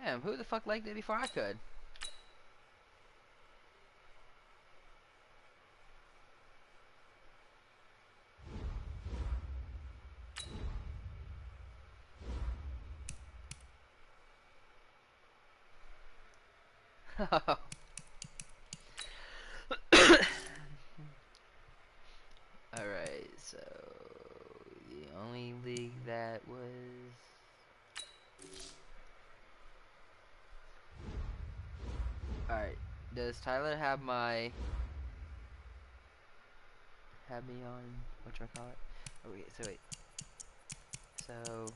Damn, who the fuck liked it before I could? Alright, so the only league that was... Alright, does Tyler have my... Have me on... Whatchamacallit? Oh wait, so wait. So...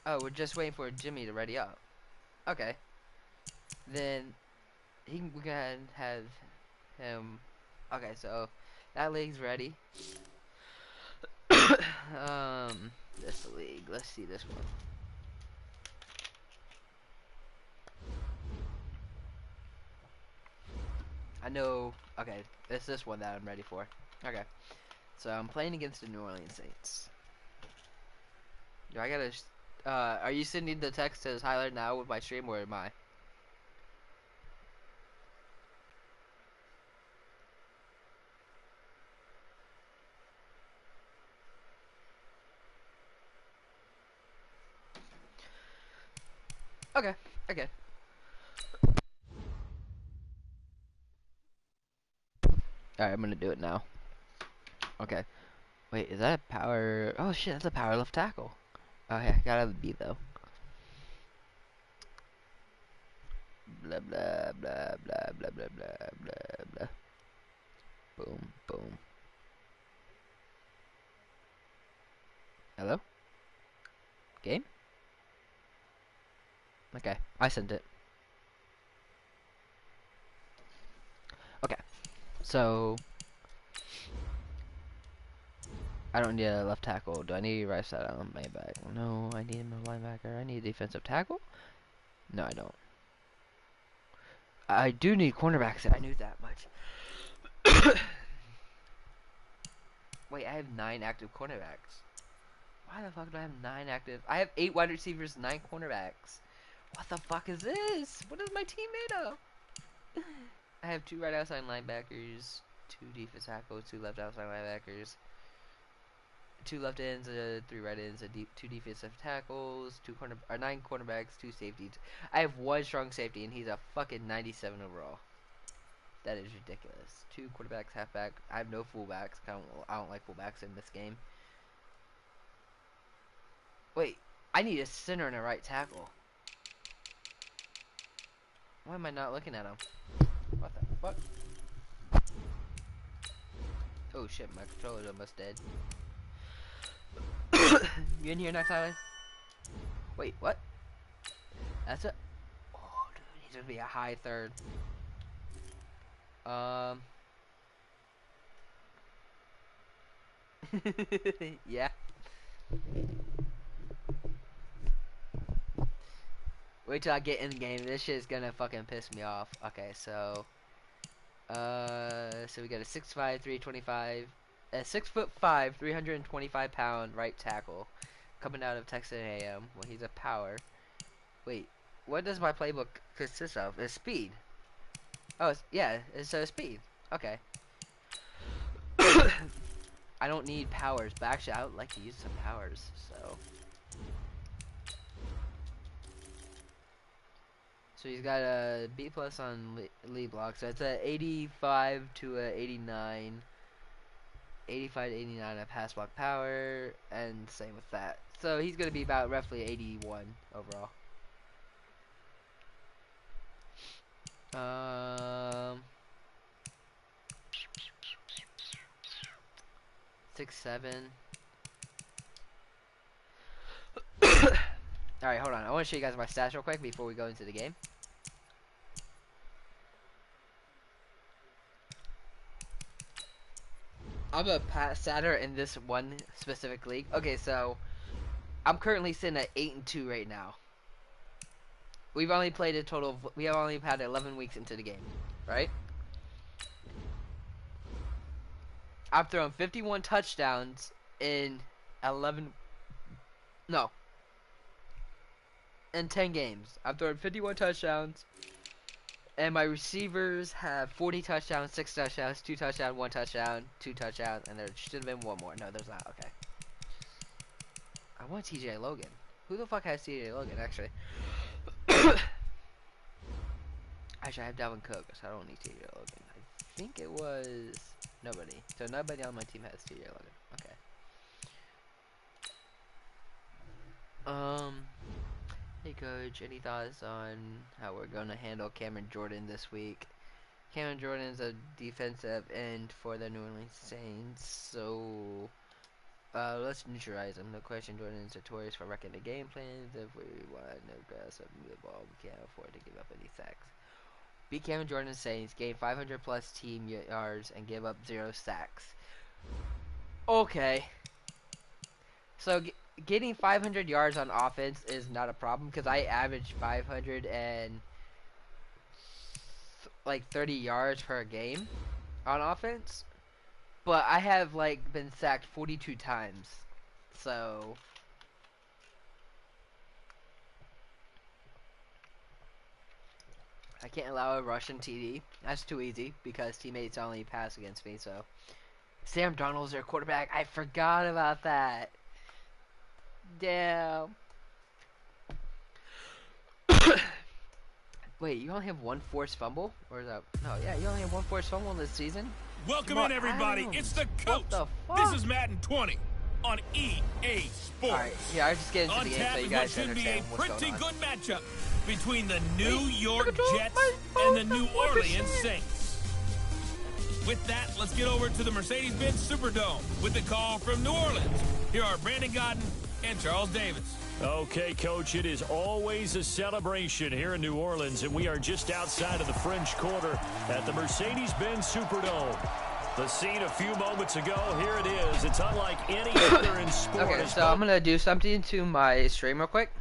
Oh, we're just waiting for Jimmy to ready up. Okay. Then we can go ahead and have him. Okay, so that league's ready. This league. Let's see this one. I know. Okay, it's this one that I'm ready for. Okay, so I'm playing against the New Orleans Saints. Do I gotta? Are you sending the text to Tyler now with my stream, or am I? Okay. Okay. All right, I'm gonna do it now. Okay. Wait, is that a power? Oh shit, that's a power left tackle. Oh yeah, gotta have the B though. Blah blah blah blah blah blah blah blah blah. Boom boom. Hello? Game? Okay, I sent it. Okay, so I don't need a left tackle. Do I need a right side on my back? No, I need a linebacker. I need a defensive tackle? No, I don't. I do need cornerbacks. I knew that much. Wait, I have 9 active cornerbacks. Why the fuck do I have 9 active? I have 8 wide receivers, 9 cornerbacks. What the fuck is this? What is my team made of? I have 2 right outside linebackers, 2 defensive tackles, 2 left outside linebackers, 2 left ends, 3 right ends, 2 defensive tackles, 9 cornerbacks, 2 safeties. I have 1 strong safety, and he's a fucking 97 overall. That is ridiculous. 2 quarterbacks, halfback. I have no fullbacks. I don't like fullbacks in this game. Wait, I need a center and a right tackle. Why am I not looking at him? What the fuck? Oh shit, my controller's almost dead. You in here now, Tyler? Wait, what? That's it? Oh, dude, he's gonna be a high third. Yeah. Wait till I get in the game. This shit is gonna fucking piss me off. Okay, so so we got a 6'5", 325, a 6'5", 325-pound right tackle coming out of Texas A&M. Well, he's a power. Wait, what does my playbook consist of? It's speed. Oh, it's speed. Okay. I don't need powers, but actually I would like to use some powers, so. So he's got a B plus on lead block, so it's a 85 to a 89. 85 to 89 at pass block power, and same with that. So he's going to be about roughly 81 overall. 6'7". Alright, hold on. I want to show you guys my stats real quick before we go into the game. I'm a setter in this one specific league. Okay, so I'm currently sitting at 8-2 right now. We've only played a total of, we have only had 11 weeks into the game, right? I've thrown 51 touchdowns in 11, no, in 10 games. I've thrown 51 touchdowns. And my receivers have 40 touchdowns, 6 touchdowns, 2 touchdowns, 1 touchdown, 2 touchdowns, and there should have been one more. No, there's not. Okay. I want TJ Logan. Who the fuck has TJ Logan, actually? Actually, I have Dalvin Cook, so I don't need TJ Logan. I think it was nobody. So nobody on my team has TJ Logan. Okay. Hey coach, any thoughts on how we're gonna handle Cameron Jordan this week? Cameron Jordan is a defensive end for the New Orleans Saints, so let's neutralize him. No question, Jordan is notorious for wrecking the game plans. If we want no grass up the ball, we can't afford to give up any sacks. Beat Cameron Jordan's Saints, gain 500 plus team yards, and give up 0 sacks. Okay. So getting 500 yards on offense is not a problem because I average 530 yards per game on offense, but I have like been sacked 42 times, so I can't allow a Russian TD. That's too easy because teammates only pass against me. So Sam Darnold's their quarterback. I forgot about that. Damn. Wait, you only have 1 forced fumble? Or is that... No, yeah, you only have 1 forced fumble this season? Welcome in, everybody. It's the coach. What the fuck? This is Madden 20 on EA Sports. Alright, yeah, I just get into the game so you guys understand what's going on. Should be a pretty good matchup between the New York Jets and the New Orleans Saints. With that, let's get over to the Mercedes-Benz Superdome with the call from New Orleans. Here are Brandon Godden and Charles Davis. Okay, Coach, it is always a celebration here in New Orleans, and we are just outside of the French Quarter at the Mercedes-Benz Superdome. The scene a few moments ago, here it is. It's unlike any other in sport. Okay, so I'm going to do something to my stream real quick.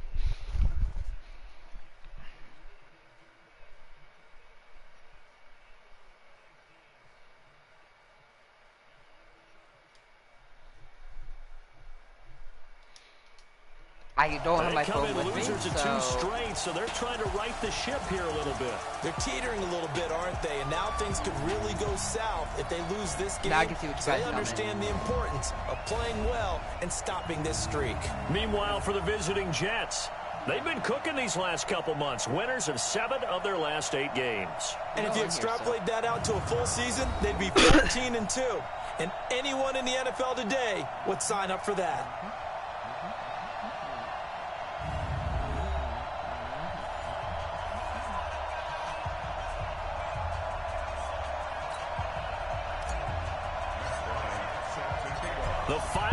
I don't have my phone with me, so... two straight, so they're trying to right the ship here a little bit. They're teetering a little bit, aren't they? And now things could really go south if they lose this game. Now I can see what you so guys they understand the importance of playing well and stopping this streak. Meanwhile, for the visiting Jets, they've been cooking these last couple months. Winners of 7 of their last 8 games. And if you extrapolate that out to a full season, they'd be 14-2. And anyone in the NFL today would sign up for that.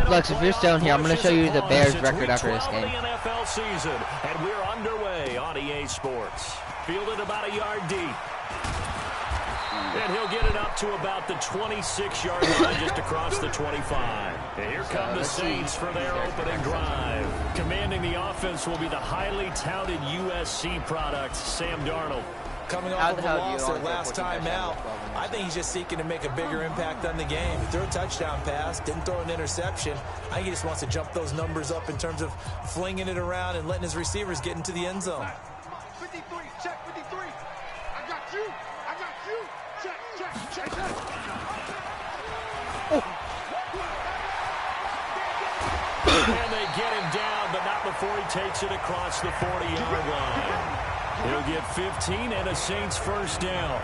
Lex, if you're still in here, I'm going to show you the Bears record after this game. The NFL season, and we're underway on EA Sports. Fielded about a yard deep. And he'll get it up to about the 26-yard line, just across the 25. And here come the Saints for their opening drive. Commanding the offense will be the highly touted USC product, Sam Darnold. Coming off of a loss their last time out, I think he's just seeking to make a bigger impact on the game. He threw a touchdown pass, didn't throw an interception. I think he just wants to jump those numbers up in terms of flinging it around and letting his receivers get into the end zone. 53, check 53. I got you. I got you. Check. And they get him down, but not before he takes it across the 40-yard line. He'll get 15 and a Saints first down.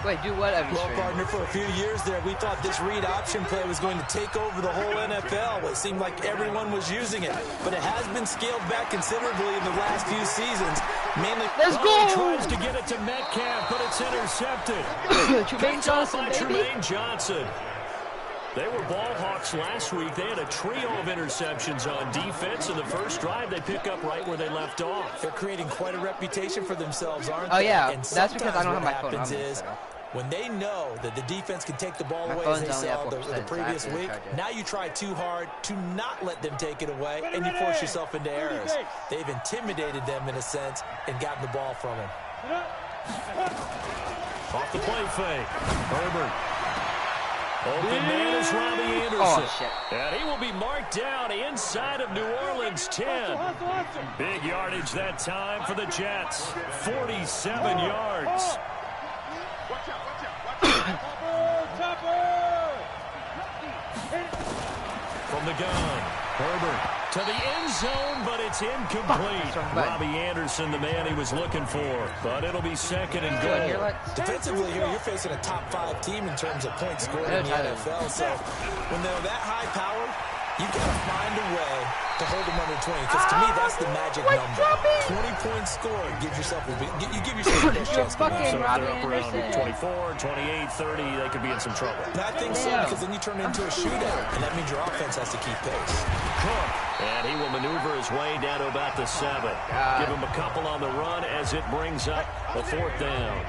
Wait, do what? Well, partner, for a few years there, we thought this read option play was going to take over the whole NFL. It seemed like everyone was using it, but it has been scaled back considerably in the last few seasons. Mainly, let's go! He tries to get it to Metcalf, but it's intercepted. Tremaine Johnson, baby. Tremaine Johnson. They were ball hawks last week. They had a trio of interceptions on defense. In the first drive, they pick up right where they left off. They're creating quite a reputation for themselves, aren't they? Oh, yeah. And that's because I don't have my phone on me. When they know that the defense can take the ball away, as they saw the previous week, now you try too hard to not let them take it away, and you force yourself into errors. They've intimidated them, in a sense, and gotten the ball from them. Off the play fake. Herbert. Open man is Robbie Anderson. Oh, shit. And he will be marked down inside of New Orleans 10. Big yardage that time for the Jets. 47 yards. From the gun, Herbert to the end zone, but it's incomplete. Robbie Anderson, the man he was looking for, but it'll be second and goal. Defensively here, you're facing a top 5 team in terms of points scored in the NFL. So when they're that high powered, you got to find a way to hold them under 20. Because to me, that's the magic number. 20 points scored gives yourself you give yourself a best chance. Fucking So if Robbie they're up around Anderson. 24, 28, 30, they could be in some trouble. And I think so, because then you turn it into a shootout, and that means your offense has to keep pace. Cook, and he will maneuver his way down to about the 7. Give him a couple on the run as it brings up a 4th down.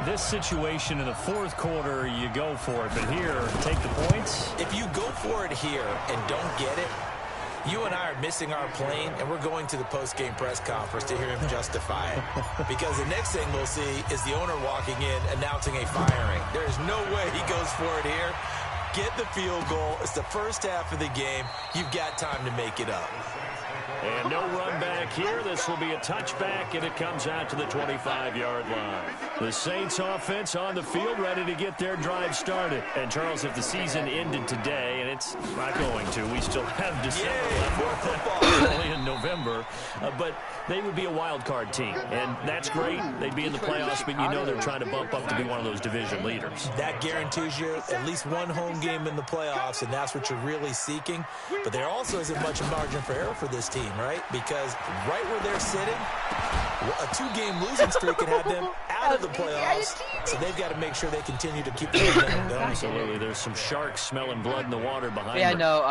This situation in the 4th quarter, you go for it. But here, take the points. If you go for it here and don't get it, you and I are missing our plane, and we're going to the post-game press conference to hear him justify it. Because the next thing we'll see is the owner walking in, announcing a firing. There's no way he goes for it here. Get the field goal. It's the first half of the game. You've got time to make it up. And no run back here. This will be a touchback, and it comes out to the 25-yard line. The Saints offense on the field, ready to get their drive started. And, Charles, if the season ended today, and it's not going to, we still have December left, early in November, but they would be a wild card team. And that's great. They'd be in the playoffs, but you know they're trying to bump up to be one of those division leaders. That guarantees you at least one home game in the playoffs, and that's what you're really seeking. But there also isn't much margin for error for this team, right? Because right where they're sitting, a 2-game losing streak could have them out of the playoffs. So they've got to make sure they continue to keep the momentum going. Absolutely. There's some sharks smelling blood in the water behind Yeah, them. no,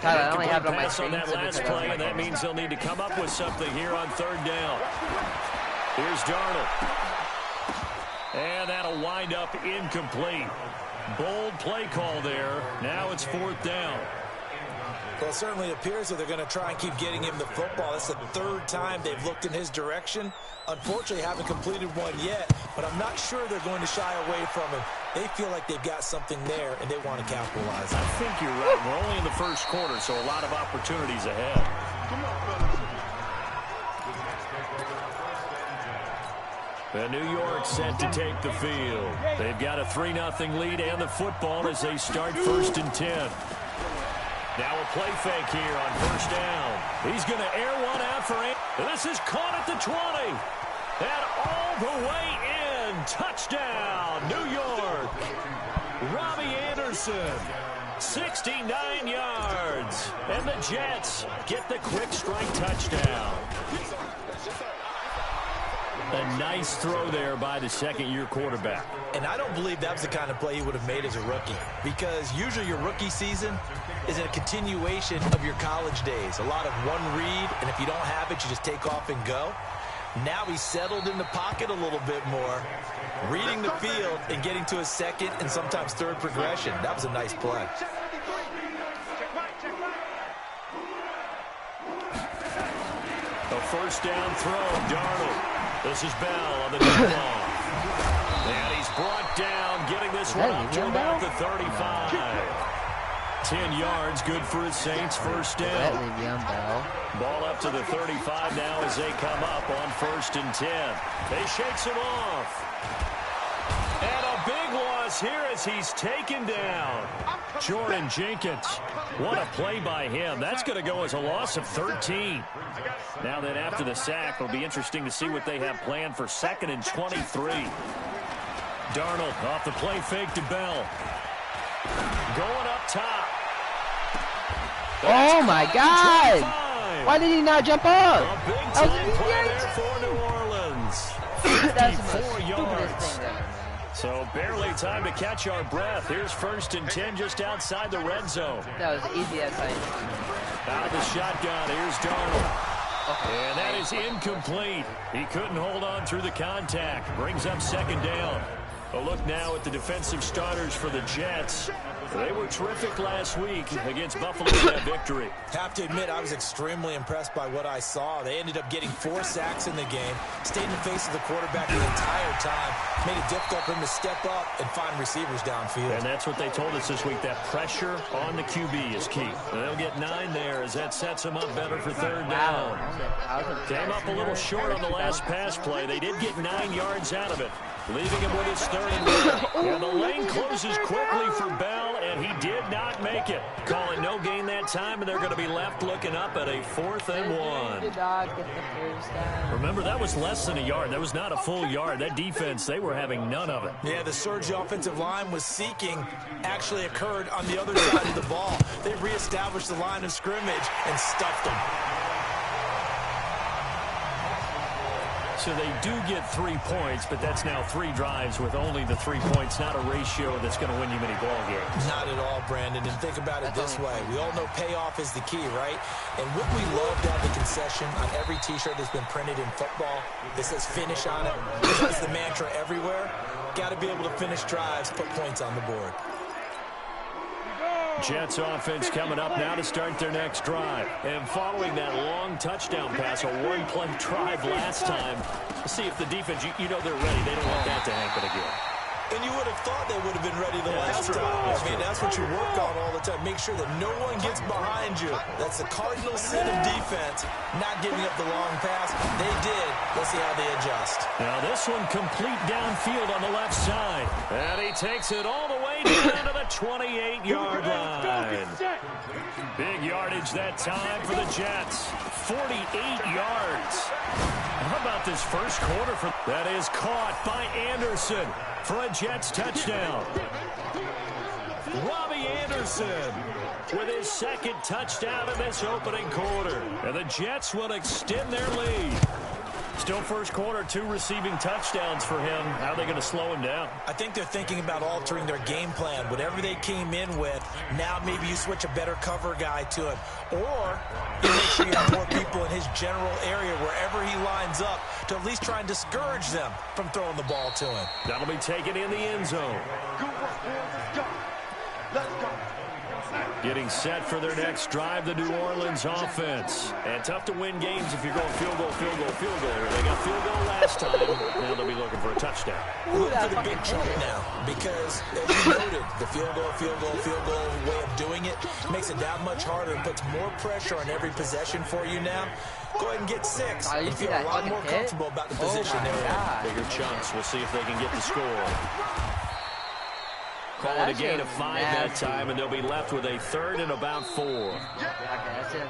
Tyler, I only have it on my Pass screen. on that last play, and that means they'll need to come up with something here on 3rd down. Here's Darnold. And that'll wind up incomplete. Bold play call there. Now it's 4th down. Well, it certainly appears that they're going to try and keep getting him the football. That's the 3rd time they've looked in his direction. Unfortunately, haven't completed one yet, but I'm not sure they're going to shy away from him. They feel like they've got something there, and they want to capitalize on it. I think you're right. We're only in the 1st quarter, so a lot of opportunities ahead. And New York set to take the field. They've got a 3-0 lead and the football as they start 1st and 10. Now a play fake here on 1st down. He's going to air one out for it. This is caught at the 20. And all the way in. Touchdown, New York. Robbie Anderson, 69 yards. And the Jets get the quick strike touchdown. A nice throw there by the 2nd-year quarterback. And I don't believe that was the kind of play he would have made as a rookie, because usually your rookie season is a continuation of your college days. A lot of one read, and if you don't have it, you just take off and go. Now he's settled in the pocket a little bit more, reading the field and getting to his 2nd and sometimes 3rd progression. That was a nice play. A 1st down throw, Darnold. This is Bell on the deep ball. And he's brought down, getting this one up to about the 35. 10 yards, good for his Saints, 1st down. Ball up to the 35 now as they come up on 1st and 10. They shakes him off. And a big loss here as he's taken down. Jordan Jenkins. What a play by him. That's going to go as a loss of 13. Now then, after the sack, it'll be interesting to see what they have planned for 2nd and 23. Darnold off the play fake to Bell. Going up top. Oh, my God. Why did he not jump up? A big time play there for New Orleans. 54 yards. So barely time to catch our breath. Here's 1st and 10 just outside the red zone. That was easy as I... Out of the shotgun, here's Darnold. And that is incomplete. He couldn't hold on through the contact. Brings up 2nd down. A look now at the defensive starters for the Jets. They were terrific last week against Buffalo in that victory. Have to admit, I was extremely impressed by what I saw. They ended up getting 4 sacks in the game, stayed in the face of the quarterback the entire time, made it difficult for him to step up and find receivers downfield. And that's what they told us this week, that pressure on the QB is key. They'll get 9 there as that sets them up better for third down. Came up a little short on the last pass play. They did get 9 yards out of it, leaving him with his 3rd and 1. And the lane closes quickly for Bell, and he did not make it. Calling no gain that time, and they're going to be left looking up at a 4th and 1. Did not get the first down. Remember, that was less than a yard. That was not a full yard. That defense, they were having none of it. Yeah, the surge the offensive line was seeking actually occurred on the other side of the ball. They reestablished the line of scrimmage and stuffed them. So they do get 3 points, but that's now 3 drives with only the 3 points, not a ratio that's going to win you many ball games. Not at all, Brandon. And think about it this way. We all know payoff is the key, right? And wouldn't we love to have the concession on every T-shirt that's been printed in football that says finish on it? That's the mantra everywhere. Got to be able to finish drives, put points on the board. Jets offense coming up now to start their next drive. And following that long touchdown pass, a one-play drive last time, let's see if the defense, you know they're ready. They don't want that to happen again. And you would have thought they would have been ready the last time. I mean, that's what you work on all the time. Make sure that no one gets behind you. That's the cardinal sin of defense, not giving up the long pass. They did. Let's see how they adjust. Now this one complete downfield on the left side. And he takes it all the way down to the 28-yard line. Big yardage that time for the Jets. 48 yards. How about this first quarter? That is caught by Anderson for a Jets touchdown. Robbie Anderson with his 2nd touchdown in this opening quarter. And the Jets will extend their lead. Still first quarter, 2 receiving touchdowns for him. How are they going to slow him down? I think they're thinking about altering their game plan. Whatever they came in with, now maybe you switch a better cover guy to him. Or you make sure you have more people in his general area wherever he lines up to at least try and discourage them from throwing the ball to him. That'll be taken in the end zone. Good work, boys. Let's go. Let's go. Getting set for their next drive, the New Orleans offense. And tough to win games if you're going field goal, field goal, field goal. They got field goal last time. Now they'll be looking for a touchdown. Look for the big chunk now because, as you noted, the field goal way of doing it makes it that much harder and puts more pressure on every possession for you now. Go ahead and get 6. Oh, you feel see a lot more comfortable about the position they're in. Bigger chunks. We'll see if they can get the score. Call it a gain of 5 that time, and they'll be left with a 3rd and about 4. Okay, that's it.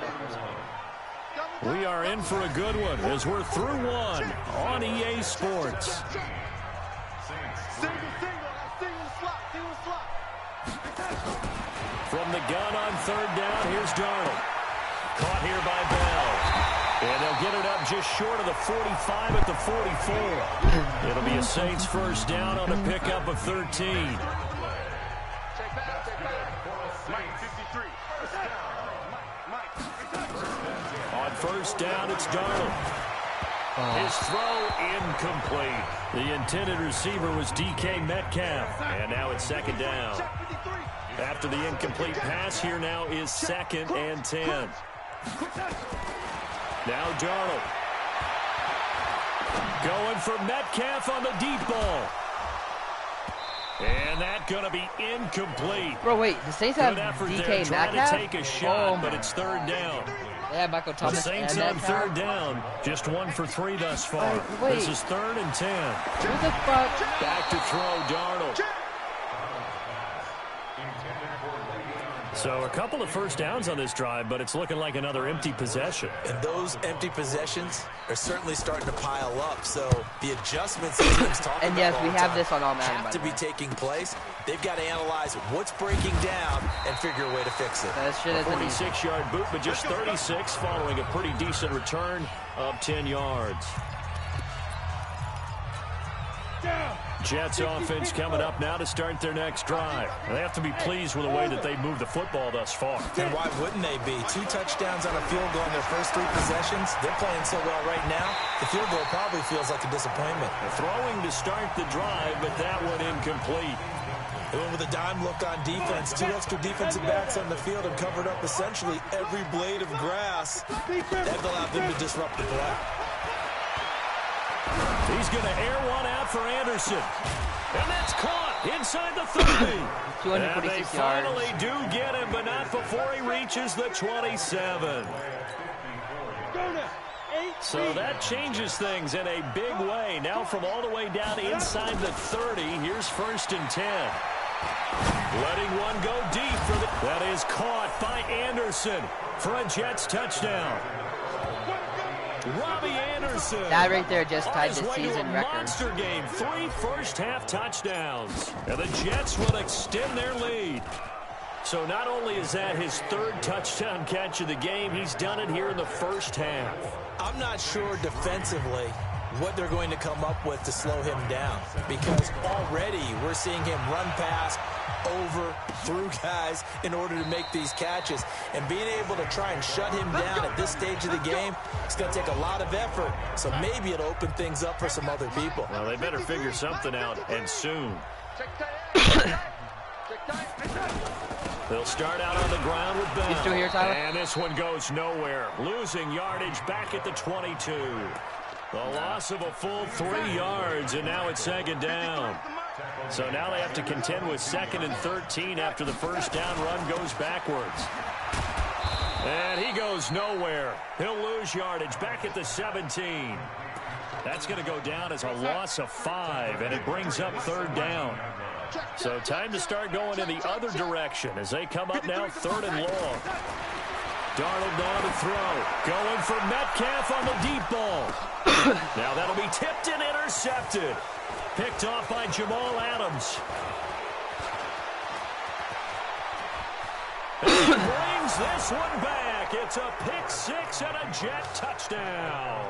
We are in for a good one as we're through 1 on EA Sports. From the gun on 3rd down, here's Darnold. Caught here by Bell. And they'll get it up just short of the 45 at the 44. It'll be a Saints first down on a pickup of 13. On first down, it's Darnold. His throw incomplete. The intended receiver was DK Metcalf. And now it's 2nd down. After the incomplete pass, here now is 2nd and 10. Now Darnold. Going for Metcalf on the deep ball. And that's going to be incomplete. Bro, wait. The Saints have DK Metcalf? To take a shot, but it's 3rd down. Yeah, Michael Thomas. The Saints on 3rd down. Just 1 for 3 thus far. Wait. This is 3rd and 10. Who the fuck? Back to throw, Darnold. So a couple of first downs on this drive, but it's looking like another empty possession. And those empty possessions are certainly starting to pile up. So the adjustments that teams talk And about yes, all we the have time this on all Madden, have to be taking place. They've got to analyze what's breaking down and figure a way to fix it. That shit A isn't easy. 46-yard boot, but just 36 following a pretty decent return of 10 yards. Jets offense coming up now to start their next drive. They have to be pleased with the way that they moved the football thus far. And why wouldn't they be? 2 touchdowns on a field goal in their first 3 possessions. They're playing so well right now, the field goal probably feels like a disappointment. Throwing to start the drive, but that one incomplete. They went with a dime look on defense. 2 extra defensive backs on the field and covered up essentially every blade of grass. That allowed them to disrupt the play. He's going to air one out for Anderson. And that's caught inside the 30. 246 and they yards. finally do get him, but not before he reaches the 27. So that changes things in a big way. Now from all the way down inside the 30, here's 1st and 10. Letting one go deep for the... That is caught by Anderson for a Jets touchdown. Robbie Anderson. That right there just tied the season record. Monster game, 3 first-half touchdowns. And the Jets will extend their lead. So not only is that his 3rd touchdown catch of the game, he's done it here in the first half. I'm not sure defensively what they're going to come up with to slow him down, because already we're seeing him run past, over, through guys in order to make these catches. And being able to try and shut him down at this stage of the game, it's going to take a lot of effort. So maybe it'll open things up for some other people. Well, they better figure something out, and soon. They'll start out on the ground with Bell. You still here, Tyler? And this one goes nowhere. Losing yardage back at the 22. The loss of a full 3 yards, and now it's 2nd down. So now they have to contend with 2nd and 13 after the first down run goes backwards. And he goes nowhere. He'll lose yardage back at the 17. That's going to go down as a loss of 5, and it brings up 3rd down. So time to start going in the other direction as they come up now 3rd and long. Darnold now to throw. Going for Metcalf on the deep ball. Now that'll be tipped and intercepted. Picked off by Jamal Adams. And he brings this one back. It's a pick 6 and a Jet touchdown.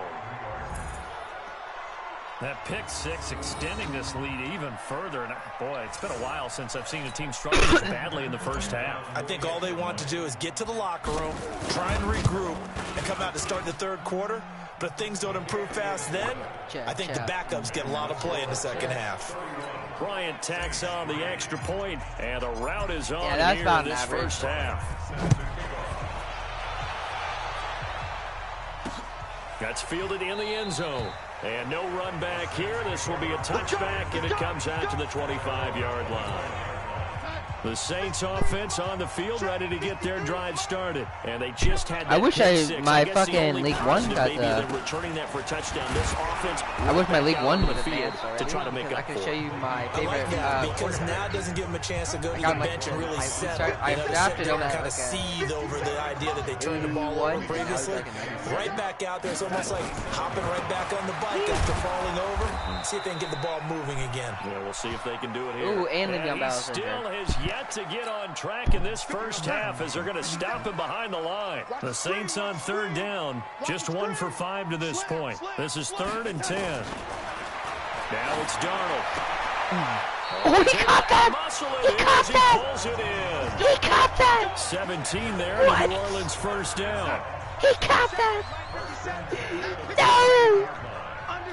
That pick 6 extending this lead even further. And boy, it's been a while since I've seen a team struggle this badly in the first half. I think all they want to do is get to the locker room, try and regroup, and come out to start the 3rd quarter. But if things don't improve fast then, I think the backups get a lot of play in the second half. Bryant tacks on the extra point, and the route is on here in this first half. That's fielded in the end zone. And no run back here. This will be a touchback, and it comes out to the 25-yard line. The Saints offense on the field ready to get their drive started. And they just had that I wish my fucking League One got returning that for a touchdown. This offense I wish my League One would field advance to try to make up I can for show it. you my I favorite like that because now it doesn't give them a chance to go to the bench and really settle. I drafted him kind of seethe over the idea that they turned the ball over previously. Right back out there. It's almost like hopping right back on the bike after falling over. See if they can get the ball moving again. Yeah, we'll see if they can do it here. Ooh, and the he still has yet to get on track in this first half as they're going to stop him behind the line. The Saints on 3rd down, just 1 for 5 to this point. This is 3rd and 10. Now it's Darnold. Oh, he caught that! He caught that! He pulls it in. He caught that! 17 there, and New Orleans first down. He caught that! No!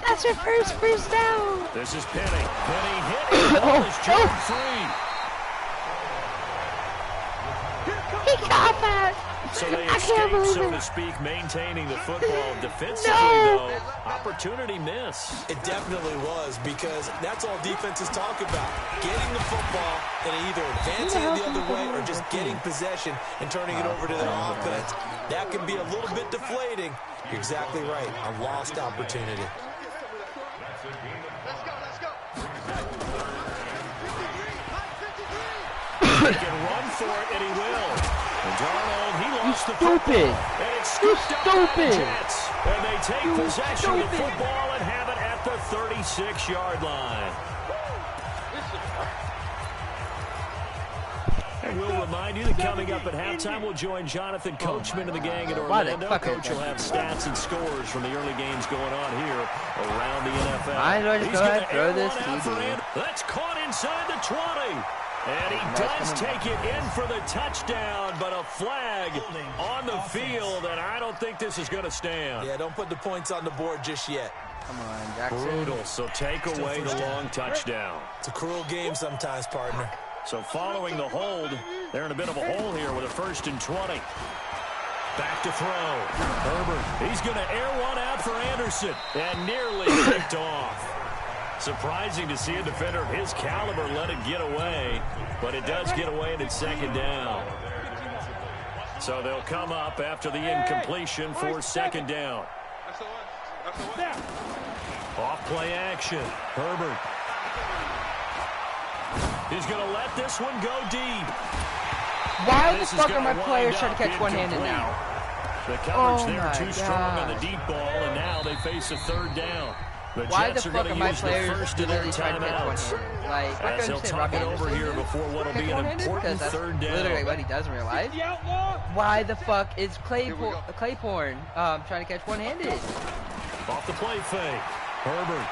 That's your first down! This is Penny. Penny hit. The ball is jumped free. He caught that! So they I can't escape, believe so it. to speak, maintaining the football defensively, No. though. Opportunity miss. It definitely was, because that's all defenses talk about. Getting the football and either advancing it the other way or just getting possession and turning it over to their offense. That can be a little bit deflating. You're exactly right. A lost opportunity. He can run for it, and he will. And Darnold, he lost the Stupid! football. And it's You scooped up by the stupid! Jets. And they take You possession of the stupid! football and have it at the 36-yard line. And we'll remind you that coming up at halftime, we'll join Jonathan Coachman and the gang in Orlando. Coach will have stats and scores from the early games going on here around the NFL. I just go ahead and throw this TV. That's caught inside the 20. And he does take it in for the touchdown, but a flag on the field, and I don't think this is going to stand. Yeah, don't put the points on the board just yet. Come on, Jackson. Brutal, so take away the long touchdown. It's a cruel game sometimes, partner. So following the hold, they're in a bit of a hole here with a 1st and 20. Back to throw. Herbert, he's going to air one out for Anderson, and nearly picked off. Surprising to see a defender of his caliber let it get away, but it does get away and it's 2nd down. So they'll come up after the incompletion for 2nd down. Off play action. Herbert. He's going to let this one go deep. Why the fuck are my players trying to catch one-handed now? The coverage there too strong on the deep ball, and now they face a 3rd down. The Jets are going to use the first of their timeouts. Like, as they'll talk it over here before what will be an important 3rd down. Literally what he does in real life. Why the fuck is Clayporn trying to catch one-handed? Off the play fake. Herbert.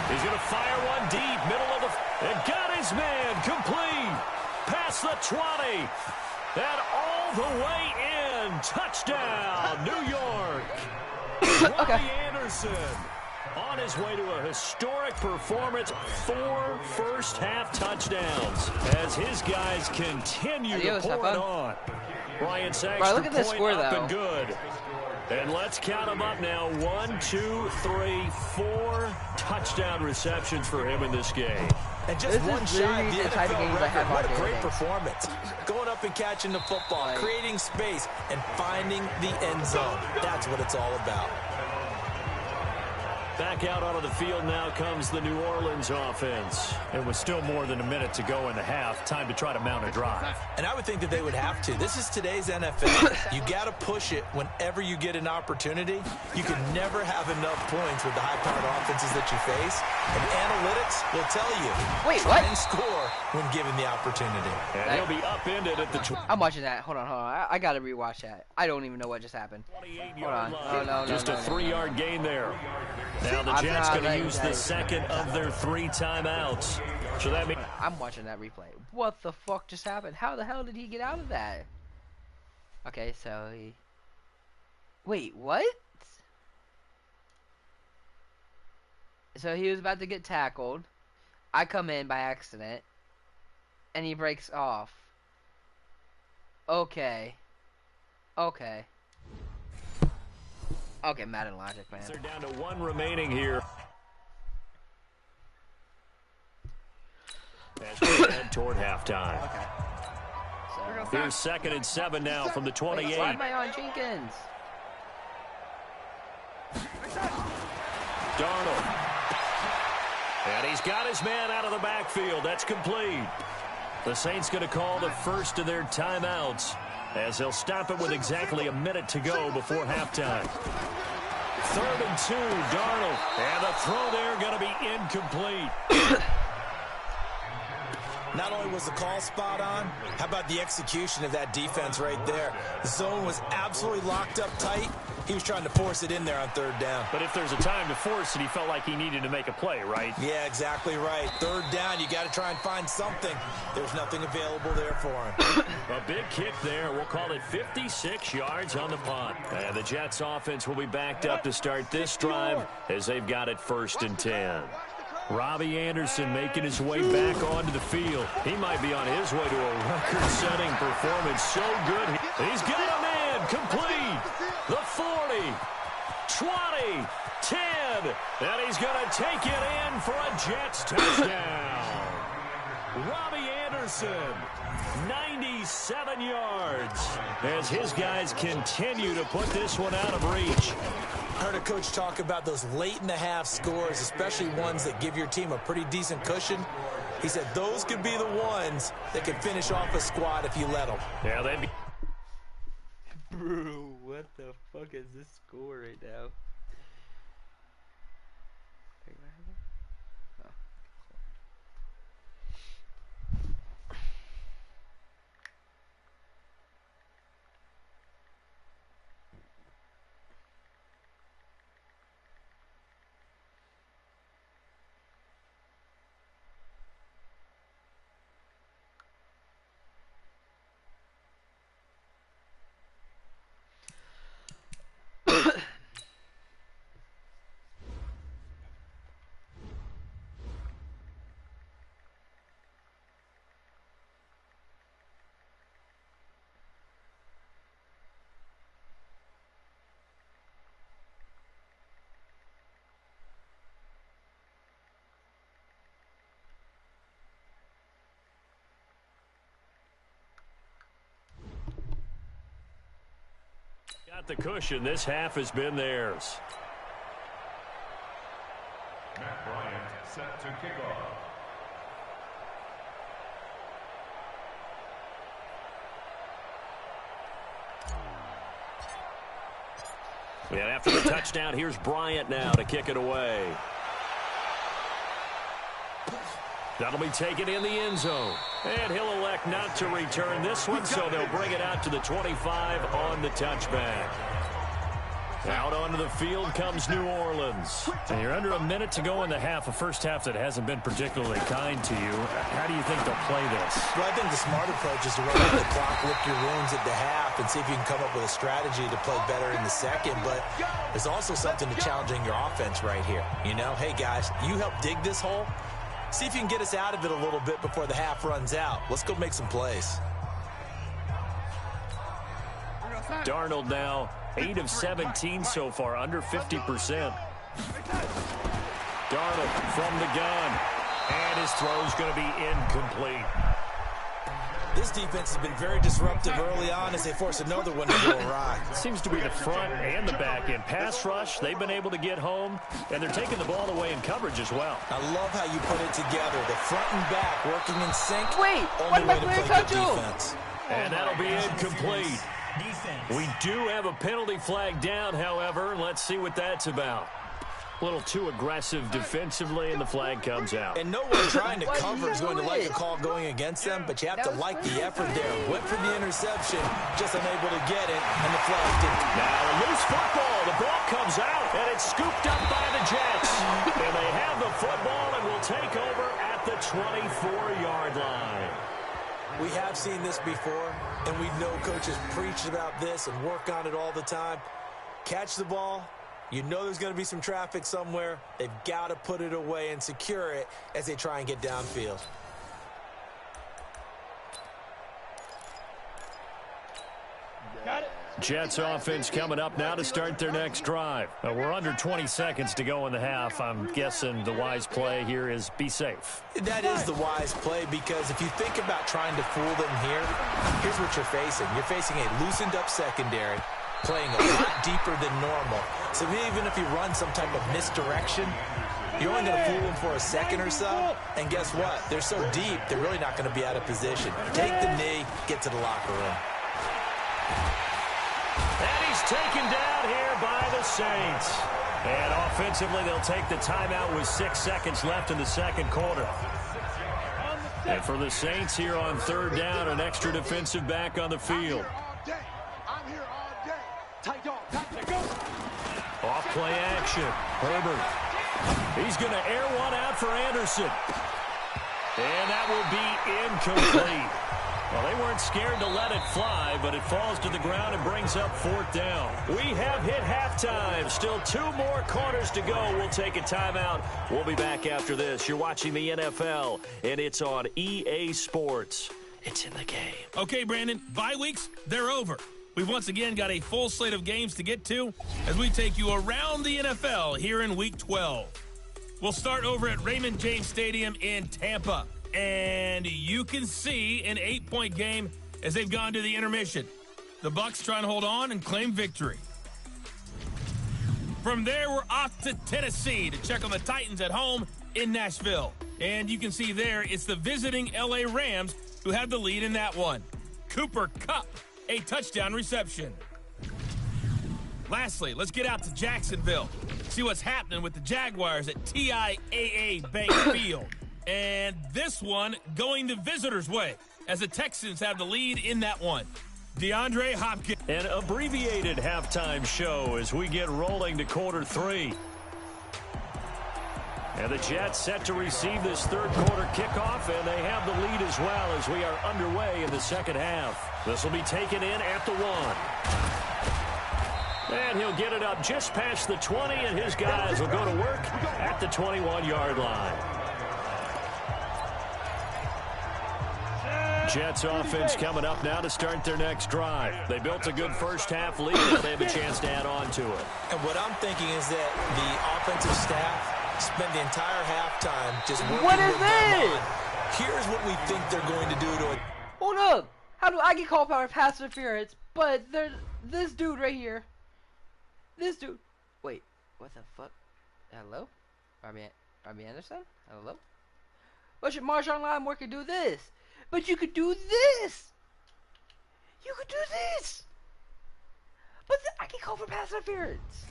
He's going to fire one deep, middle of the... And got his man complete. Past the 20. And all the way in. Touchdown, New York. Okay. Robbie Anderson on his way to a historic performance. 4 first-half touchdowns as his guys continue to pour it on. Ryan Sachs, look at this score, up though. and good. And let's count them up now. 1, 2, 3, 4 touchdown receptions for him in this game. And just one shot, the type of NFL games I have record. What a on great daily. performance. Going up and catching the football, creating space, and finding the end zone. That's what it's all about. Back out onto the field now comes the New Orleans offense. It was still more than a minute to go in the half. Time to try to mount a drive. And I would think that they would have to. This is today's NFL. You got to push it whenever you get an opportunity. You can never have enough points with the high-powered offenses that you face. And analytics will tell you. Wait, try what? and score when given the opportunity. And he'll be upended at the... I'm watching that. Hold on. I gotta rewatch that. I don't even know what just happened. Hold on. Oh, no, Just a 3-yard gain there. Now the Jets going to use the 2nd of their 3 timeouts. So that means... I'm watching that replay. What the fuck just happened? How the hell did he get out of that? Okay, so he... Wait, what? So he was about to get tackled. I come in by accident. And he breaks off. Okay. Okay, Madden logic, man. They're down to 1 remaining here. As we head toward halftime. Okay. So, Here's 2nd and 7 now from the 28. why am I on Jenkins? Darnold. And he's got his man out of the backfield. That's complete. The Saints going to call the first of their timeouts as they'll stop it with exactly a minute to go before halftime. 3rd and 2, Darnold. And the throw there going to be incomplete. Not only was the call spot on, how about the execution of that defense right there? The zone was absolutely locked up tight. He was trying to force it in there on 3rd down. But if there's a time to force it, he felt like he needed to make a play, right? Yeah, exactly right. 3rd down, you got to try and find something. There's nothing available there for him. A big kick there. We'll call it 56 yards on the punt. And the Jets offense will be backed up to start this drive as they've got it 1st and 10. Robbie Anderson making his way back onto the field. He might be on his way to a record-setting performance. So good. He's got a man complete. The 40, 20, 10. And he's going to take it in for a Jets touchdown. Robbie Anderson, 97 yards. As his guys continue to put this one out of reach. Heard a coach talk about those late-in-the-half scores, especially ones that give your team a pretty decent cushion. He said those could be the ones that can finish off a squad if you let them. Yeah, they'd be... Bro, what the fuck is this score right now? At the cushion, this half has been theirs. Matt Bryant set to kick off. And after the touchdown, here's Bryant now to kick it away. That'll be taken in the end zone. And he'll elect not to return this one, so they'll bring it out to the 25 on the touchback. Out onto the field comes New Orleans. And you're under a minute to go in the half, a first half that hasn't been particularly kind to you. How do you think they'll play this? Well, I think the smart approach is to run out the clock, lick your wounds at the half, and see if you can come up with a strategy to play better in the second. But there's also something to challenging your offense right here. You know, hey, guys, you help dig this hole. See if you can get us out of it a little bit before the half runs out. Let's go make some plays. Darnold now 8 of 17 so far, under 50%. Darnold from the gun. And his throw's going to be incomplete. This defense has been very disruptive early on as they force another one to go awry. Seems to be the front and the back end. Pass rush, they've been able to get home, and they're taking the ball away in coverage as well. I love how you put it together. The front and back working in sync. Wait, only what way to am I play playing good defense. And that'll be incomplete. We do have a penalty flag down, however. Let's see what that's about. A little too aggressive defensively, and the flag comes out. And no one trying to cover is going to like a call going against them, but you have to like the effort there. Went for the interception, just unable to get it, and the flag didn't. Now a loose football. The ball comes out, and it's scooped up by the Jets. And they have the football and will take over at the 24-yard line. We have seen this before, and we know coaches preach about this and work on it all the time. Catch the ball. You know there's going to be some traffic somewhere. They've got to put it away and secure it as they try and get downfield. Got it. Jets offense coming up now to start their next drive. We're under 20 seconds to go in the half. I'm guessing the wise play here is be safe. That is the wise play, because if you think about trying to fool them here, here's what you're facing. You're facing a loosened up secondary, playing a lot deeper than normal. So even if you run some type of misdirection, you're only going to fool them for a second or so. And guess what? They're so deep, they're really not going to be out of position. Take the knee, get to the locker room. And he's taken down here by the Saints. And offensively, they'll take the timeout with 6 seconds left in the second quarter. And for the Saints here on third down, an extra defensive back on the field. I'm here all day. Tight dog, tight, go. Off play action. Herbert. He's going to air one out for Anderson. And that will be incomplete. Well, they weren't scared to let it fly, but it falls to the ground and brings up fourth down. We have hit halftime. Still 2 more quarters to go. We'll take a timeout. We'll be back after this. You're watching the NFL, and it's on EA Sports. It's in the game. Okay, Brandon, bye weeks, they're over. We've once again got a full slate of games to get to as we take you around the NFL here in Week 12. We'll start over at Raymond James Stadium in Tampa. And you can see an 8-point game as they've gone to the intermission. The Bucs trying to hold on and claim victory. From there, we're off to Tennessee to check on the Titans at home in Nashville. And you can see there, it's the visiting LA Rams who have the lead in that one. Cooper Kupp, a touchdown reception. Lastly, let's get out to Jacksonville. See what's happening with the Jaguars at TIAA Bank Field. And this one going the visitors' way as the Texans have the lead in that one. DeAndre Hopkins. An abbreviated halftime show as we get rolling to quarter 3. And the Jets set to receive this third quarter kickoff, and they have the lead as well as we are underway in the second half. This will be taken in at the 1. And he'll get it up just past the 20, and his guys will go to work at the 21-yard line. Jets offense coming up now to start their next drive. They built a good first half lead, and they have a chance to add on to it. And what I'm thinking is that the offensive staff spent the entire halftime just working with them on. Here's what we think they're going to do to it. Hold up. How do I get called for pass interference, but This dude right here. This dude. Wait, what the fuck? Hello? Robbie Anderson? Hello? Why should Marshawn Lattimore could do this? But you could do this! You could do this! But I can call for pass interference.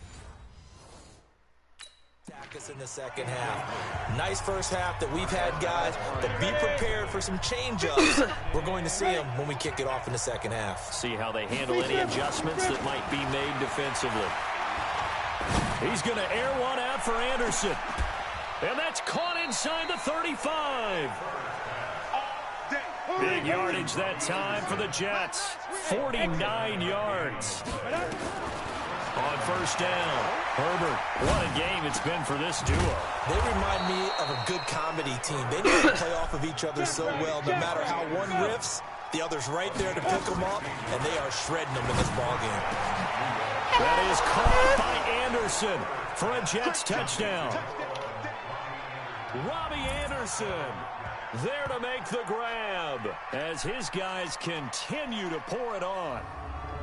Attack us in the second half. Nice first half that we've had, guys, but be prepared for some change-ups. We're going to see them when we kick it off in the second half. See how they handle any adjustments that might be made defensively. He's going to air one out for Anderson. And that's caught inside the 35. Big yardage that time for the Jets. 49 yards. On first down, Herbert. What a game it's been for this duo. They remind me of a good comedy team. They know how to play off of each other so well. No matter how one riffs, the other's right there to pick them up, and they are shredding them in this ballgame. That is caught by Anderson for a Jets touchdown. Robbie Anderson there to make the grab as his guys continue to pour it on.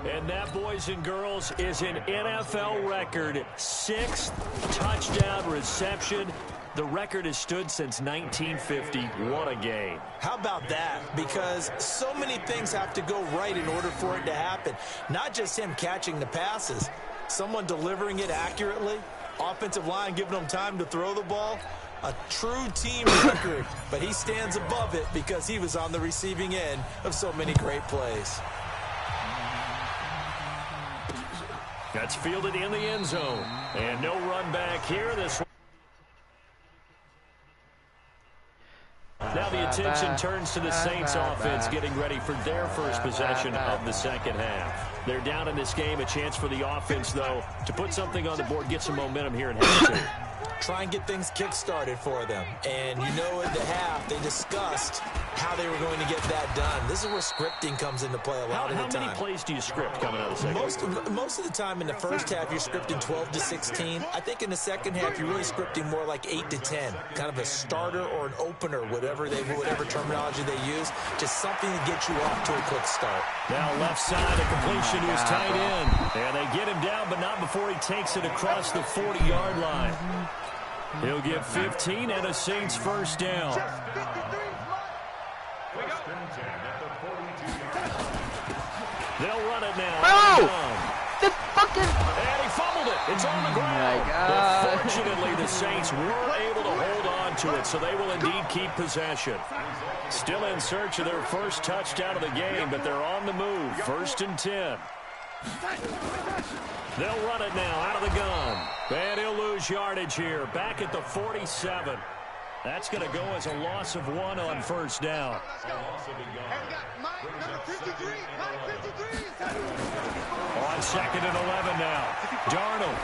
And that, boys and girls, is an NFL record 6th touchdown reception. The record has stood since 1950. What a game. How about that? Because so many things have to go right in order for it to happen. Not just him catching the passes. Someone delivering it accurately. Offensive line giving them time to throw the ball. A true team record. But he stands above it because he was on the receiving end of so many great plays. That's fielded in the end zone. And no run back here. Now the attention turns to the Saints offense getting ready for their first possession of the second half. They're down in this game. A chance for the offense, though, to put something on the board, get some momentum here in half two. Try and get things kick-started for them. And you know at the half, they discussed how they were going to get that done. This is where scripting comes into play a lot of the time. How many plays do you script coming out of the second? Most of the time in the first half, you're scripting 12 to 16. I think in the second half, you're really scripting more like 8 to 10. Kind of a starter or an opener, whatever terminology they use. Just something to get you off to a quick start. Now left side, a completion who's tight end. And they get him down, but not before he takes it across the 40-yard line. He'll get 15 and a Saints first down. They'll run it now. Oh! The fucking... And he fumbled it. It's on the ground. Oh my God. But fortunately, the Saints were able to hold on to it, so they will indeed keep possession. Still in search of their first touchdown of the game, but they're on the move. 1st and 10. They'll run it now out of the gun. And he'll lose yardage here. Back at the 47. That's going to go as a loss of 1 on first down. On 2nd and 11 now. Darnold.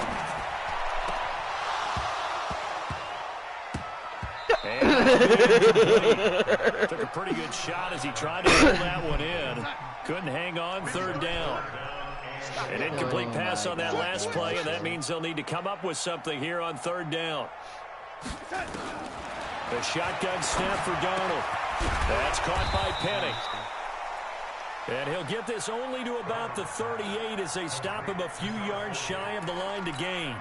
And took a pretty good shot as he tried to pull that one in. Couldn't hang on. 3rd down. An incomplete pass on that last play, and that means they'll need to come up with something here on 3rd down. The shotgun snap for Darnold. That's caught by Penning. And he'll get this only to about the 38 as they stop him a few yards shy of the line to gain.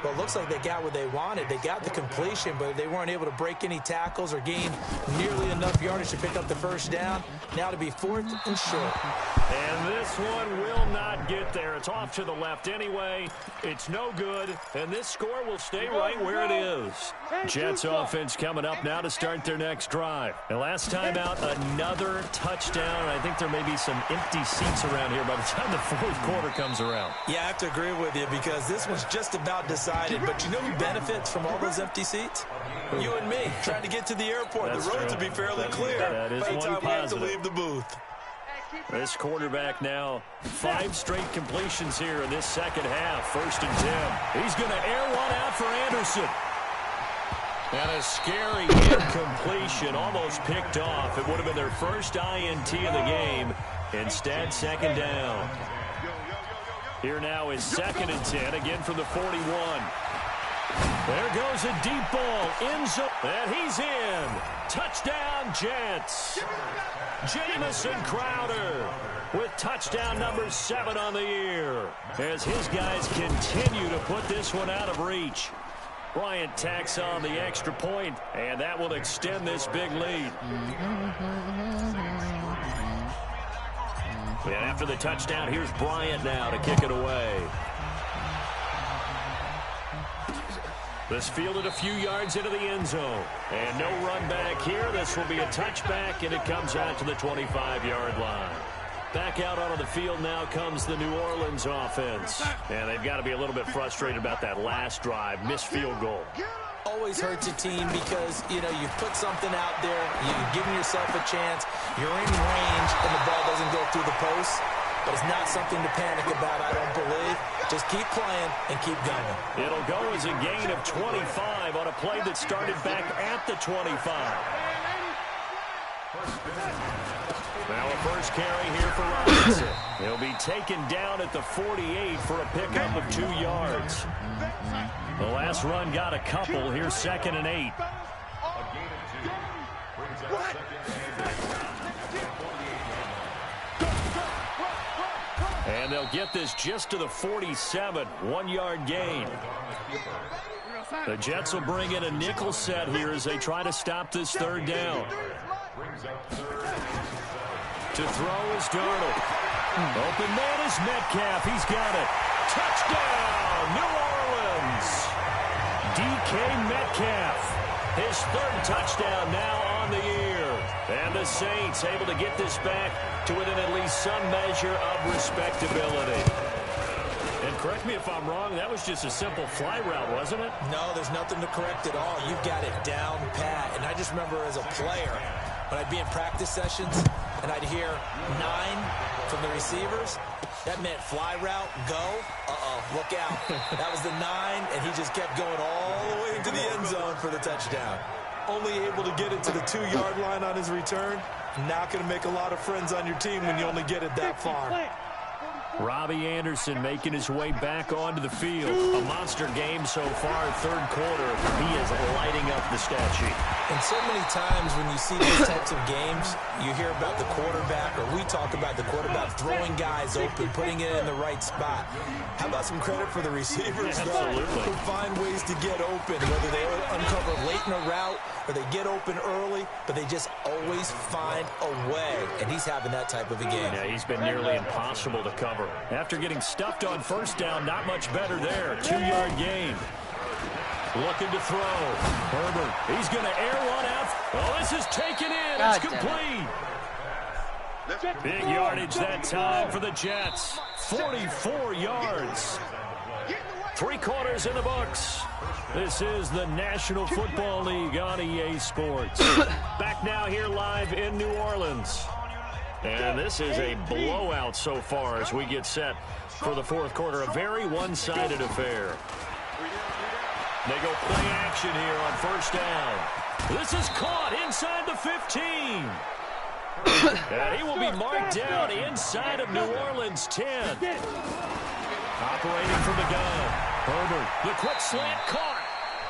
Well, it looks like they got what they wanted. They got the completion, but they weren't able to break any tackles or gain nearly enough yardage to pick up the first down. Now to be 4th and short. And this one will not get there. It's off to the left anyway. It's no good, and this score will stay right where it is. Jets offense coming up now to start their next drive. And last time out, another touchdown. I think there may be some empty seats around here by the time the 4th quarter comes around. Yeah, I have to agree with you because this one's just about decided. But you know who benefits from all those empty seats? You and me, trying to get to the airport. That's the roads true. will be fairly clear That is by the one time we have to positive. leave the booth. This quarterback now, 5 straight completions here in this second half. 1st and 10. He's going to air one out for Anderson. And a scary incompletion, almost picked off. It would have been their first INT of the game. Instead, 2nd down. Here now is 2nd and 10, again from the 41. There goes a deep ball, end zone, and he's in. Touchdown, Jets. Jamison Crowder with touchdown number 7 on the year, as his guys continue to put this one out of reach. Bryant tacks on the extra point, and that will extend this big lead. And after the touchdown, here's Bryant now to kick it away. This fielded a few yards into the end zone. And no run back here. This will be a touchback, and it comes out to the 25-yard line. Back out onto the field now comes the New Orleans offense. And they've got to be a little bit frustrated about that last drive. Missed field goal. Always hurts a team because, you've put something out there, you've given yourself a chance, you're in range, and the ball doesn't go through the post. But it's not something to panic about, I don't believe. Just keep playing and keep going. It'll go as a gain of 25 on a play that started back at the 25. Now a first carry here for Robinson. He'll be taken down at the 48 for a pickup of 2 yards. The last run got a couple. Here's 2nd and 8. And they'll get this just to the 47. 1-yard gain. The Jets will bring in a nickel set here as they try to stop this 3rd down. To throw is Darnold. Open man is Metcalf. He's got it. Touchdown, New Orleans. DK Metcalf. His 3rd touchdown now on the year. And the Saints able to get this back to within at least some measure of respectability. And correct me if I'm wrong, that was just a simple fly route, wasn't it? No, there's nothing to correct at all. You've got it down pat. And I just remember as a player, when I'd be in practice sessions and I'd hear 9 from the receivers, that meant fly route, go, look out. That was the 9, and he just kept going all the way into the end zone for the touchdown. Only able to get it to the 2-yard line on his return. Not going to make a lot of friends on your team when you only get it that far. Robbie Anderson making his way back onto the field. A monster game so far, 3rd quarter. He is lighting up the stat sheet. And so many times when you see these types of games, you hear about the quarterback, or we talk about the quarterback throwing guys open, putting it in the right spot. How about some credit for the receivers, Absolutely. Who find ways to get open, whether they uncover late in a route or they get open early, but they just always find a way. And he's having that type of a game. Yeah, he's been nearly impossible to cover. After getting stuffed on 1st down, not much better there. 2-yard gain. Looking to throw. Herbert, he's going to air one out. Oh, this is taken in. It's complete. Big yardage that time for the Jets. 44 yards. 3 quarters in the books. This is the National Football League on EA Sports. Back now here live in New Orleans. And this is a blowout so far as we get set for the 4th quarter. A very one-sided affair. They go play action here on 1st down. This is caught inside the 15. And he will be marked down inside of New Orleans 10. Operating from the gun. Herbert, the quick slant caught.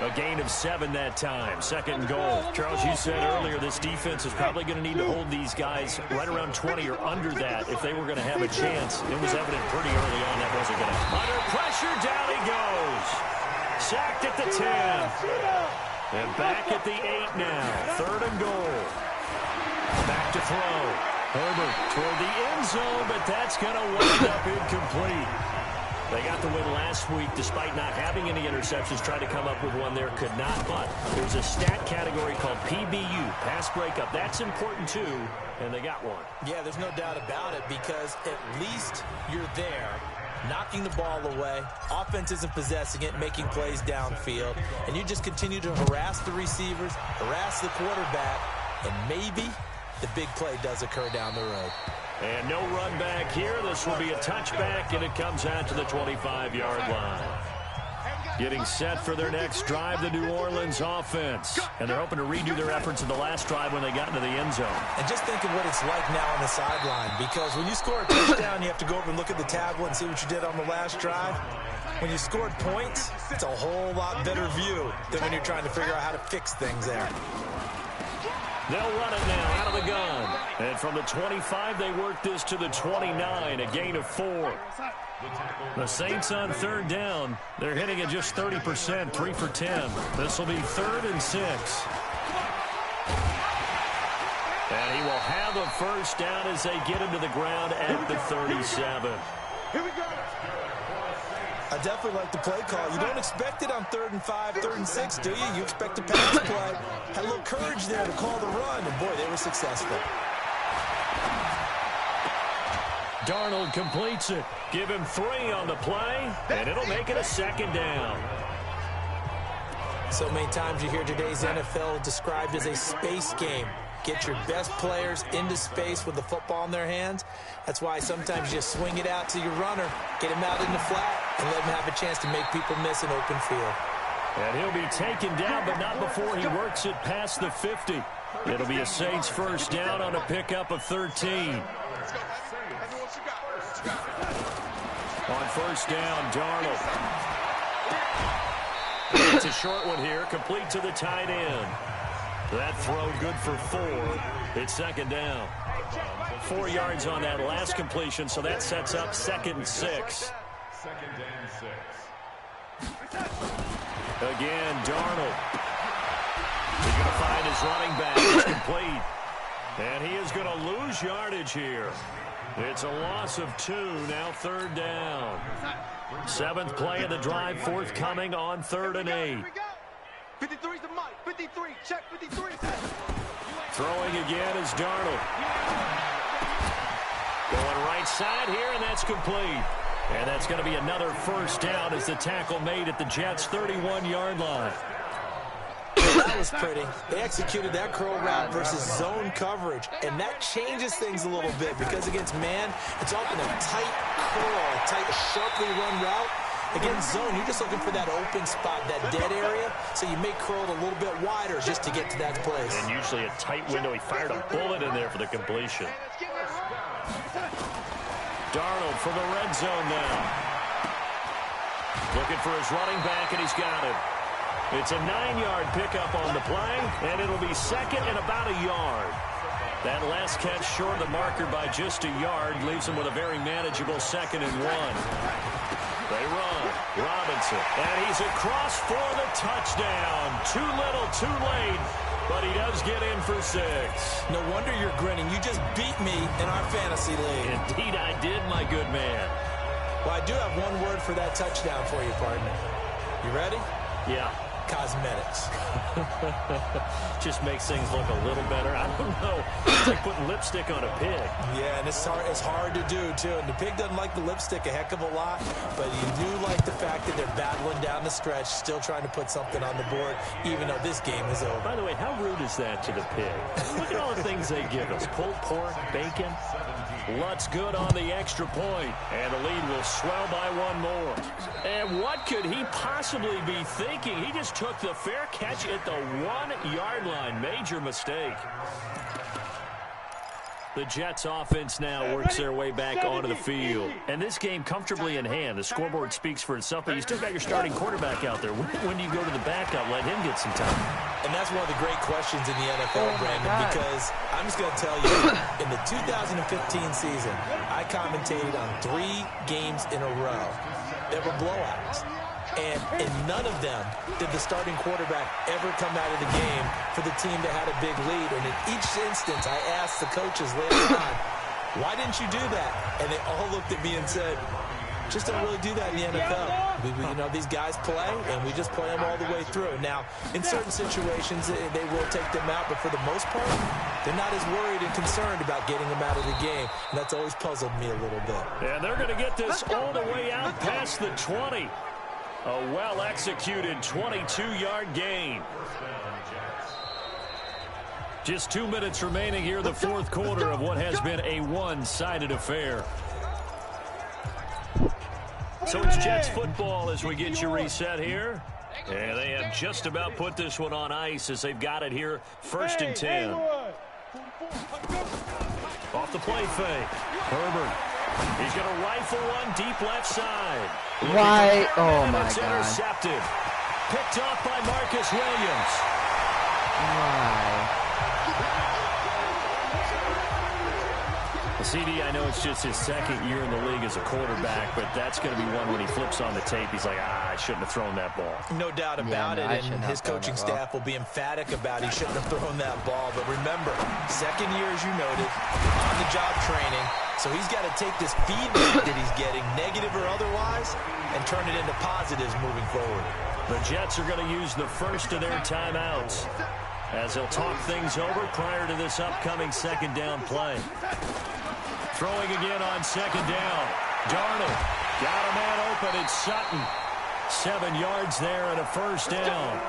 A gain of 7 that time. 2nd and goal. Charles, you said earlier this defense is probably going to need to hold these guys right around 20 or under that if they were going to have a chance. It was evident pretty early on that wasn't going to. Under pressure, down he goes. Sacked at the 10. And back at the 8 now. 3rd and goal. Back to throw. Herbert toward the end zone, but that's going to wind up incomplete. They got the win last week despite not having any interceptions. Tried to come up with one there, could not. But there's a stat category called PBU, pass breakup. That's important too, and they got one. Yeah, there's no doubt about it because at least you're there, knocking the ball away. Offense isn't possessing it, making plays downfield. And you just continue to harass the receivers, harass the quarterback, and maybe the big play does occur down the road. And no run back here. This will be a touchback, and it comes out to the 25-yard line. Getting set for their next drive, the New Orleans offense. And they're hoping to redo their efforts in the last drive when they got into the end zone. And just think of what it's like now on the sideline, because when you score a touchdown, you have to go over and look at the tablet and see what you did on the last drive. When you scored points, it's a whole lot better view than when you're trying to figure out how to fix things there. They'll run it now out of the gun. And from the 25, they work this to the 29, a gain of 4. The Saints on third down. They're hitting at just 30%, 3 for 10. This will be 3rd and 6. And he will have a first down as they get him to the ground at the 37. Here we go. I definitely like the play call. You don't expect it on 3rd and 5, 3rd and 6, do you? You expect a pass play. Had a little courage there to call the run, and boy, they were successful. Darnold completes it. Give him 3 on the play, and it'll make it a 2nd down. So many times you hear today's NFL described as a space game. Get your best players into space with the football in their hands. That's why sometimes you just swing it out to your runner, get him out in the flat, and let him have a chance to make people miss an open field. And he'll be taken down, but not before he works it past the 50. It'll be a Saints first down on a pickup of 13. On first down, Darnold. It's a short one here, complete to the tight end. That throw good for 4. It's 2nd down. 4 yards on that last completion, so that sets up 2nd and 6. 2nd and 6. Again, Darnold. He's going to find his running back. It's complete. And he is going to lose yardage here. It's a loss of 2, now 3rd down. 7th play of the drive, forthcoming on 3rd and 8. 53's the mic. 53. Check 53. Throwing again is Darnold. Going right side here, and that's complete. And that's going to be another first down as the tackle made at the Jets' 31-yard line. That was pretty. They executed that curl route versus zone coverage, and that changes things a little bit because against man, it's often a tight curl, a tight, sharply run route. Against zone, you're just looking for that open spot, that dead area, so you may curl it a little bit wider just to get to that place. And usually a tight window. He fired a bullet in there for the completion. Darnold from the red zone now. Looking for his running back, and he's got it. It's a 9-yard pickup on the play, and it'll be 2nd and about a yard. That last catch short of the marker by just a yard leaves him with a very manageable 2nd and 1. They run. Robinson. And he's across for the touchdown. Too little, too late. But he does get in for 6. No wonder you're grinning. You just beat me in our fantasy league. Indeed I did, my good man. Well, I do have one word for that touchdown for you, partner. You ready? Yeah. Cosmetics. Just makes things look a little better. I don't know. It's like putting lipstick on a pig. Yeah, and it's hard to do, too. And the pig doesn't like the lipstick a heck of a lot, but you do like the fact that they're battling down the stretch, still trying to put something on the board, even though this game is over. By the way, how rude is that to the pig? Look at all the things they give us. Pulled pork, bacon. Lutz good on the extra point, and the lead will swell by 1 more. And what could he possibly be thinking? He just took the fair catch at the 1-yard line. Major mistake. The Jets offense now works their way back onto the field. And this game comfortably in hand. The scoreboard speaks for itself, but you still got your starting quarterback out there. When do you go to the backup? Let him get some time. And that's one of the great questions in the NFL, Brandon, because I'm just going to tell you, in the 2015 season, I commentated on 3 games in a row that were blowouts. And in none of them did the starting quarterback ever come out of the game for the team that had a big lead. And in each instance, I asked the coaches later on, why didn't you do that? And they all looked at me and said, just don't really do that in the NFL. You know, these guys play, and we just play them all the way through. Now, in certain situations, they will take them out, but for the most part, they're not as worried and concerned about getting them out of the game. And that's always puzzled me a little bit. And they're going to get this all the way out past the 20. A well-executed 22-yard gain. Just 2 minutes remaining here in the 4th quarter of what has been a one-sided affair. So it's Jets football as we get you reset here. And they have just about put this one on ice as they've got it here. 1st and 10. Off the play fake. Herbert. He's going to rifle one deep left side. Why? Oh, my God. Intercepted. Picked off by Marcus Williams. Why? CD, I know it's just his second year in the league as a quarterback, but that's going to be one when he flips on the tape. He's like, I shouldn't have thrown that ball. No doubt about it, and his coaching staff will be emphatic about he shouldn't have thrown that ball. But remember, second year, as you noted, on-the-job training, so he's got to take this feedback that he's getting, negative or otherwise, and turn it into positives moving forward. The Jets are going to use the first of their timeouts as they'll talk things over prior to this upcoming second down play. Throwing again on second down. Darnold got a man open. It's Sutton. 7 yards there and a first down.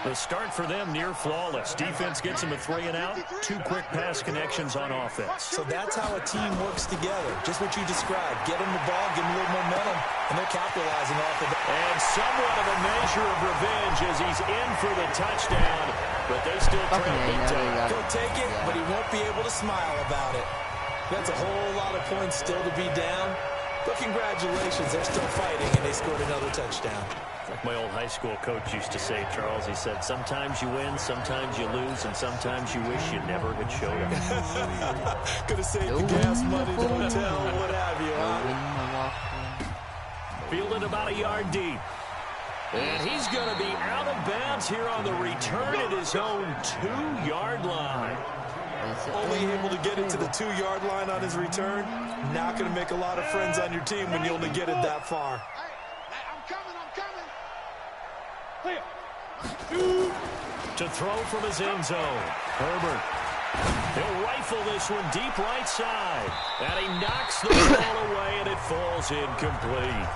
The start for them near flawless. Defense gets them a 3-and-out. 2 quick pass connections on offense. So that's how a team works together. Just what you described. Get them the ball, give them a little momentum, and they're capitalizing off of it. And somewhat of a measure of revenge as he's in for the touchdown, but they still trail big time. He'll take it, but he won't be able to smile about it. That's a whole lot of points still to be down. But congratulations, they're still fighting, and they scored another touchdown. Like my old high school coach used to say, Charles, he said, sometimes you win, sometimes you lose, and sometimes you wish you never had showed up. Could have saved the gas money, the hotel, what have you, huh? Fielded about a yard deep. And he's going to be out of bounds here on the return at his own 2-yard line. Only able to get it to the 2-yard line on his return. Not going to make a lot of friends on your team when you only get it that far. To throw from his end zone. Herbert. He'll rifle this one deep right side. And he knocks the ball away, and it falls incomplete.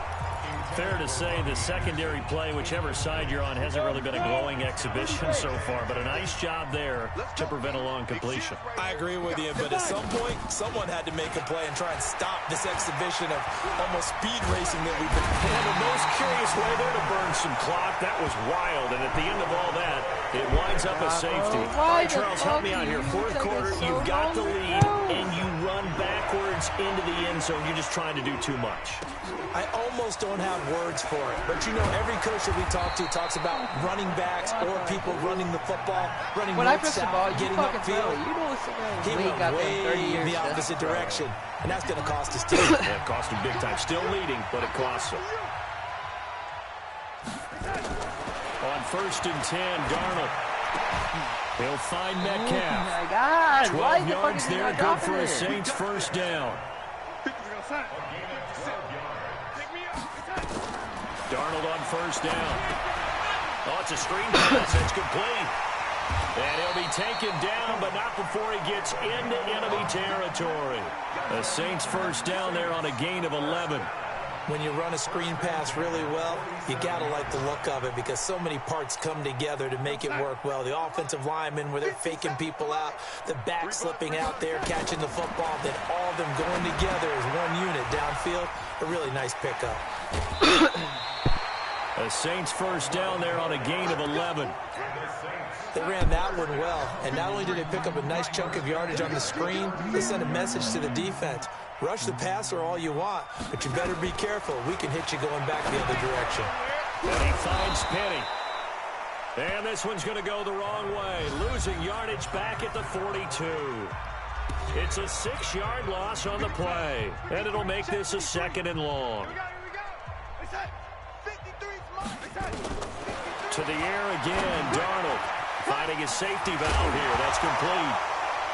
Fair to say the secondary play, whichever side you're on, hasn't really been a glowing exhibition so far, but a nice job there to prevent a long completion. I agree with you, but at some point, someone had to make a play and try and stop this exhibition of almost speed racing that we've been. And the most curious way there to burn some clock. That was wild, and at the end of all that, it winds up a safety. All right, Charles, help me out here. Fourth quarter, you've got the lead, and you run backwards into the end zone. You're just trying to do too much. I almost don't have words for it, but you know, every coach that we talk to talks about running backs or people running the football, running north, south, getting upfield. He went way in the opposite direction, and that's going to cost his team. Yeah, it cost him big time. Still leading, but it costs him. On 1st and 10, Darnold. He'll find Metcalf. Oh, my God. 12 yards there, good for a Saints first down. Darnold on 1st down. Oh, it's a screen pass. It's complete. And he'll be taken down, but not before he gets into enemy territory. The Saints first down there on a gain of 11. When you run a screen pass really well, you got to like the look of it because so many parts come together to make it work well. The offensive linemen, where they're faking people out, the back slipping out there, catching the football, then all of them going together as one unit downfield. A really nice pickup. The Saints first down there on a gain of 11. They ran that one well, and not only did they pick up a nice chunk of yardage on the screen, they sent a message to the defense. Rush the passer all you want, but you better be careful. We can hit you going back the other direction. And he finds Penny. And this one's going to go the wrong way. Losing yardage back at the 42. It's a 6-yard loss on the play, and it'll make this a 2nd and long. To the air again, Darnold finding his safety valve here. That's complete.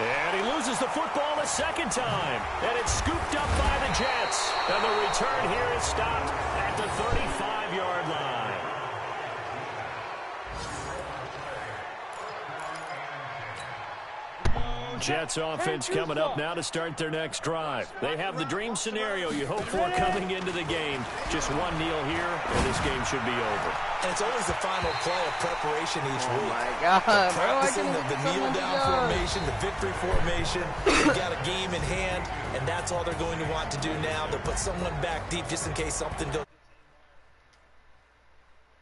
And he loses the football a second time. And it's scooped up by the Jets. And the return here is stopped at the 35-yard line. Jets offense coming up now to start their next drive. They have the dream scenario you hope for coming into the game. Just one kneel here, and this game should be over. And it's always the final play of preparation each week. Oh, my God. Practicing the kneel-down formation, the victory formation. They've got a game in hand, and that's all they're going to want to do now. They'll put someone back deep just in case something goes